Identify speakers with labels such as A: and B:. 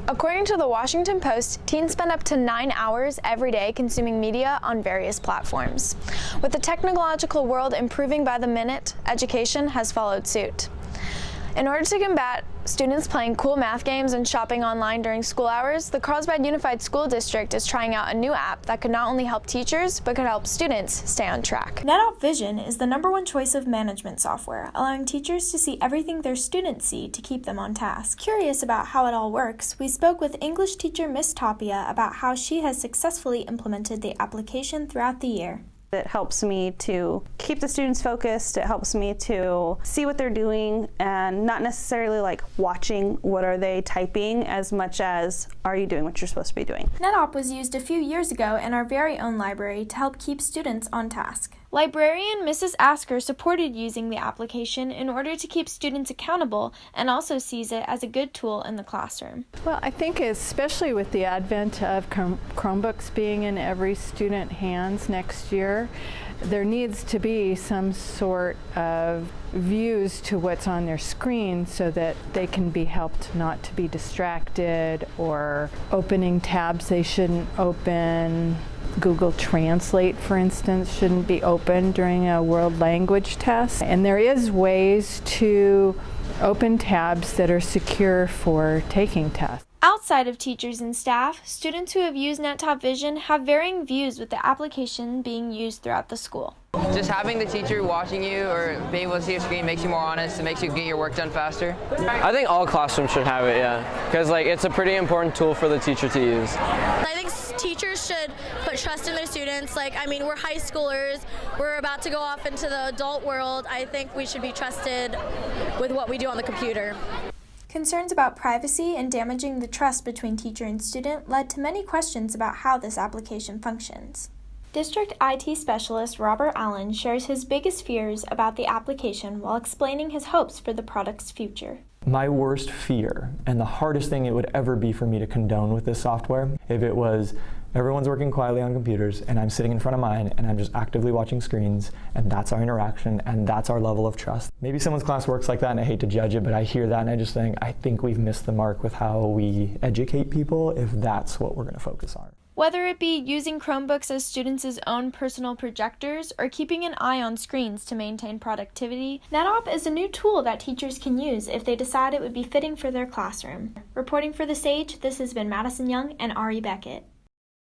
A: According to the Washington Post, teens spend up to 9 hours every day consuming media on various platforms. With the technological world improving by the minute, education has followed suit. In order to combat students playing cool math games and shopping online during school hours, the Carlsbad Unified School District is trying out a new app that could not only help teachers, but could help students stay on track. Netop Vision is the #1 choice of management software, allowing teachers to see everything their students see to keep them on task. Curious about how it all works, we spoke with English teacher Miss Tapia about how she has successfully implemented the application throughout the year.
B: It helps me to keep the students focused. It helps me to see what they're doing and not necessarily like watching what are they typing as much as are you doing what you're supposed to be doing.
A: Netop was used a few years ago in our very own library to help keep students on task. Librarian Mrs. Asker supported using the application in order to keep students accountable and also sees it as a good tool in the classroom.
C: Well, I think especially with the advent of Chromebooks being in every student hands next year, there needs to be some sort of views to what's on their screen so that they can be helped not to be distracted or opening tabs they shouldn't open. Google Translate, for instance, shouldn't be open during a world language test. And there is ways to open tabs that are secure for taking tests.
A: Outside of teachers and staff, students who have used Netop Vision have varying views with the application being used throughout the school.
D: Just having the teacher watching you or being able to see your screen makes you more honest. It makes you get your work done faster.
E: I think all classrooms should have it, yeah, because it's a pretty important tool for the teacher to use.
F: I think teachers should put trust in their students. We're high schoolers. We're about to go off into the adult world. I think we should be trusted with what we do on the computer.
A: Concerns about privacy and damaging the trust between teacher and student led to many questions about how this application functions. District IT Specialist Robert Allen shares his biggest fears about the application while explaining his hopes for the product's future.
G: My worst fear, and the hardest thing it would ever be for me to condone with this software, if it was everyone's working quietly on computers and I'm sitting in front of mine and I'm just actively watching screens and that's our interaction and that's our level of trust. Maybe someone's class works like that and I hate to judge it, but I hear that and I just think, I think we've missed the mark with how we educate people if that's what we're going to focus on.
A: Whether it be using Chromebooks as students' own personal projectors or keeping an eye on screens to maintain productivity, Netop is a new tool that teachers can use if they decide it would be fitting for their classroom. Reporting for The Stage, this has been Madison Young and Ari Beckett.